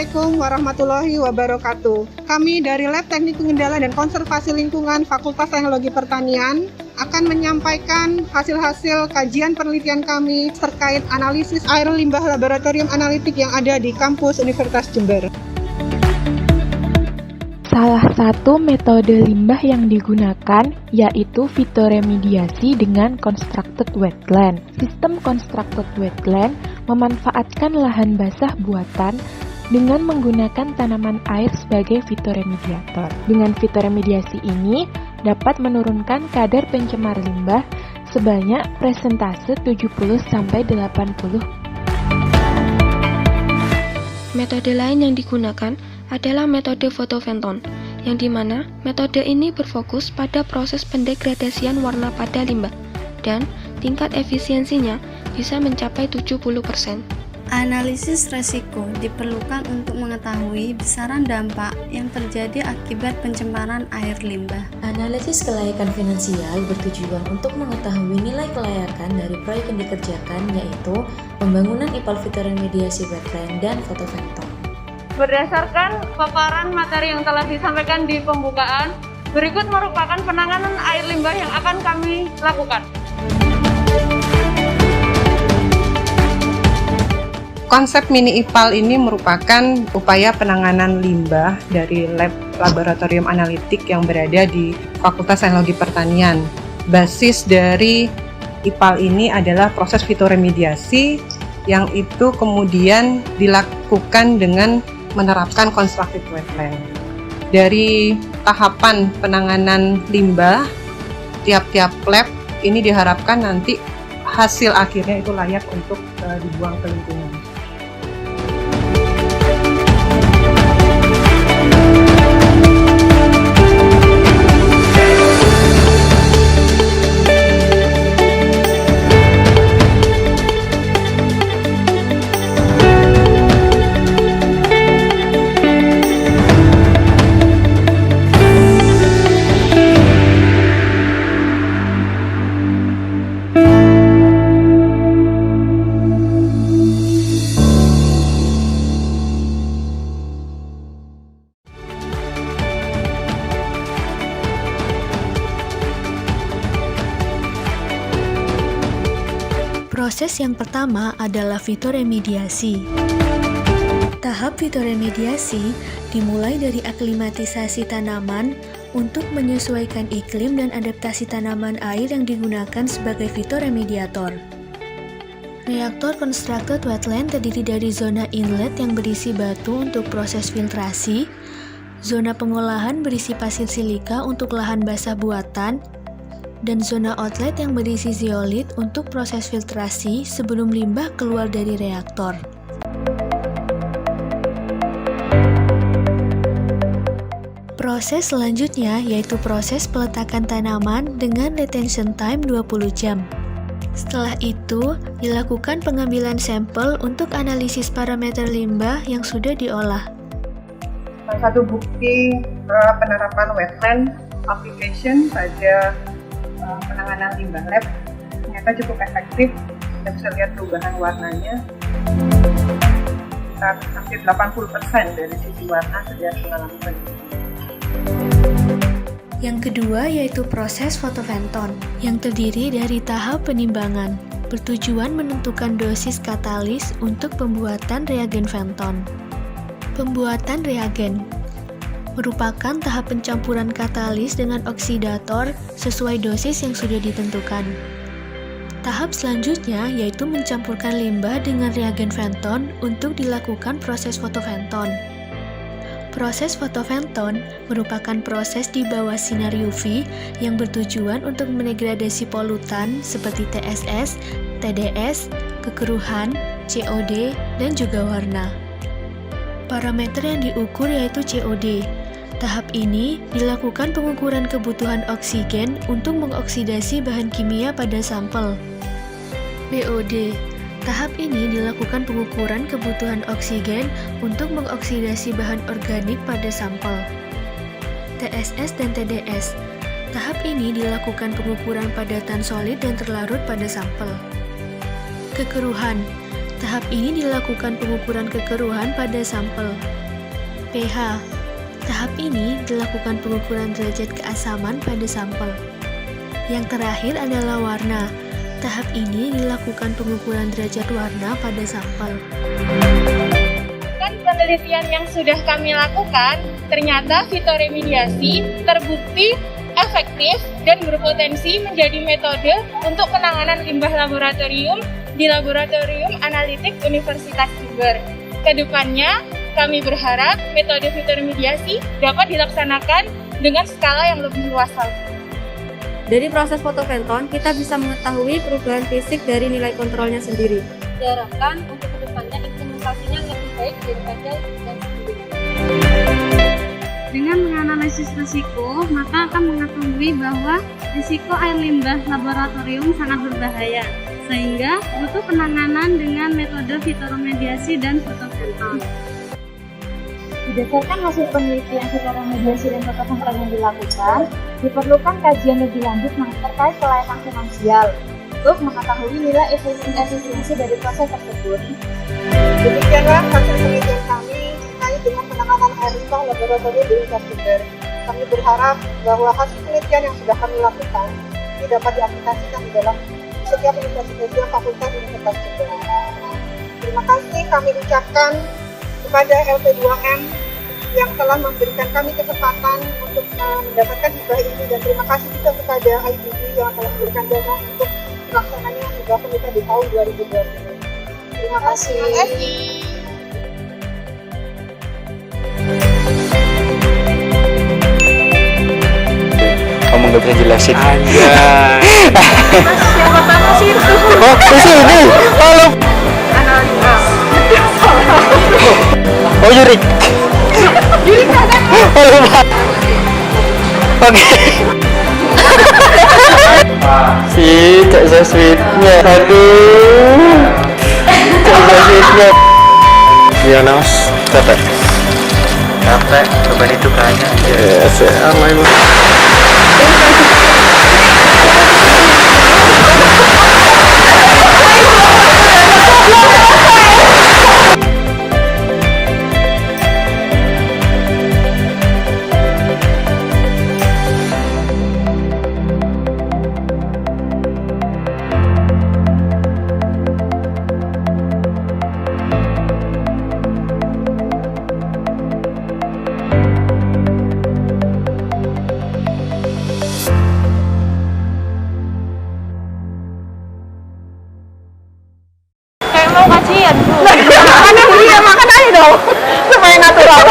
Assalamualaikum warahmatullahi wabarakatuh. Kami dari Lab Teknik Pengendalian dan Konservasi Lingkungan Fakultas Teknologi Pertanian akan menyampaikan hasil-hasil kajian penelitian kami terkait analisis air limbah laboratorium analitik yang ada di kampus Universitas Jember. Salah satu metode limbah yang digunakan yaitu fitoremediasi dengan constructed wetland. Sistem constructed wetland memanfaatkan lahan basah buatan dengan menggunakan tanaman air sebagai fitoremediator. Dengan fitoremediasi ini dapat menurunkan kadar pencemar limbah sebanyak persentase 70-80%. Metode lain yang digunakan adalah metode fotoventon, yang dimana metode ini berfokus pada proses pendegradasian warna pada limbah, dan tingkat efisiensinya bisa mencapai 70%. Analisis resiko diperlukan untuk mengetahui besaran dampak yang terjadi akibat pencemaran air limbah. Analisis kelayakan finansial bertujuan untuk mengetahui nilai kelayakan dari proyek yang dikerjakan, yaitu pembangunan IPAL fitoremediasi wetland dan fotoventon. Berdasarkan paparan materi yang telah disampaikan di pembukaan, berikut merupakan penanganan air limbah yang akan kami lakukan. Konsep mini IPAL ini merupakan upaya penanganan limbah dari laboratorium analitik yang berada di Fakultas Teknologi Pertanian. Basis dari IPAL ini adalah proses fitoremediasi yang itu kemudian dilakukan dengan menerapkan constructed wetland. Dari tahapan penanganan limbah, tiap-tiap lab ini diharapkan nanti hasil akhirnya itu layak untuk dibuang ke lingkungan. Proses yang pertama adalah fitoremediasi. Tahap fitoremediasi dimulai dari aklimatisasi tanaman untuk menyesuaikan iklim dan adaptasi tanaman air yang digunakan sebagai fitoremediator. Reaktor constructed wetland terdiri dari zona inlet yang berisi batu untuk proses filtrasi, zona pengolahan berisi pasir silika untuk lahan basah buatan, dan zona outlet yang berisi zeolit untuk proses filtrasi sebelum limbah keluar dari reaktor. Proses selanjutnya yaitu proses peletakan tanaman dengan retention time 20 jam. Setelah itu, dilakukan pengambilan sampel untuk analisis parameter limbah yang sudah diolah. Salah satu bukti penerapan wetland application pada penanganan limbah lab ternyata cukup efektif. Kita bisa lihat perubahan warnanya, hampir 80% dari sisi warna sudah mengalami perubahan. Yang kedua yaitu proses fotoventon, yang terdiri dari tahap penimbangan, bertujuan menentukan dosis katalis untuk pembuatan reagen venton. Pembuatan reagen merupakan tahap pencampuran katalis dengan oksidator sesuai dosis yang sudah ditentukan. Tahap selanjutnya yaitu mencampurkan limbah dengan reagen venton untuk dilakukan proses fotoventon. Proses fotoventon merupakan proses di bawah sinar UV yang bertujuan untuk mendegradasi polutan seperti TSS, TDS, kekeruhan, COD, dan juga warna. Parameter yang diukur yaitu COD. Tahap ini dilakukan pengukuran kebutuhan oksigen untuk mengoksidasi bahan kimia pada sampel. BOD. Tahap ini dilakukan pengukuran kebutuhan oksigen untuk mengoksidasi bahan organik pada sampel. TSS dan TDS. Tahap ini dilakukan pengukuran padatan solid dan terlarut pada sampel. Kekeruhan. Tahap ini dilakukan pengukuran kekeruhan pada sampel. pH. Tahap ini dilakukan pengukuran derajat keasaman pada sampel. Yang terakhir adalah warna. Tahap ini dilakukan pengukuran derajat warna pada sampel. Penelitian yang sudah kami lakukan, ternyata fitoremediasi terbukti efektif dan berpotensi menjadi metode untuk penanganan limbah laboratorium di Laboratorium Analitik Universitas Jember. Kedepannya, kami berharap metode fitoremediasi dapat dilaksanakan dengan skala yang lebih luas lagi. Dari proses fotoventon, kita bisa mengetahui perubahan fisik dari nilai kontrolnya sendiri. Diharapkan untuk kedepannya implementasinya lebih baik daripada yang sebelumnya. Dengan menganalisis risiko, maka akan mengetahui bahwa risiko air limbah laboratorium sangat berbahaya, sehingga butuh penanganan dengan metode fitoremediasi dan fotoventon. Berdasarkan hasil penelitian fitoremediasi dan fotoventon yang dilakukan, diperlukan kajian lebih lanjut terkait kelayakan finansial untuk mengetahui nilai efisiensi dari proses tersebut. Demikianlah hasil penelitian kami terkait dengan penanganan air limbah laboratorium di Universitas Jember. Kami berharap bahwa hasil penelitian yang sudah kami lakukan ini dapat diaplikasikan di dalam setiap universitas fakultas Universitas Jember. Terima kasih kami ucapkan kepada LP2M yang telah memberikan kami kesempatan untuk mendapatkan hibah ini, dan terima kasih juga kepada IDB yang telah memberikan dana untuk pelaksananya hibah penelitian di tahun 2020. Terima kasih. Kamu nggak bisa jelasin. Anjay. Yang pertama sih itu. Oh, di sini. Halo. Oh, Yurik. Yurik kan? Halo, Pak. Oke. Si Cak so sweetnya. Aduh. Cak so sweetnya. Iya, Nas. Capek. Capek. Beban itu banyak. Ya, saya aman. Mau kajian tuh. Makan aja dong supaya natural.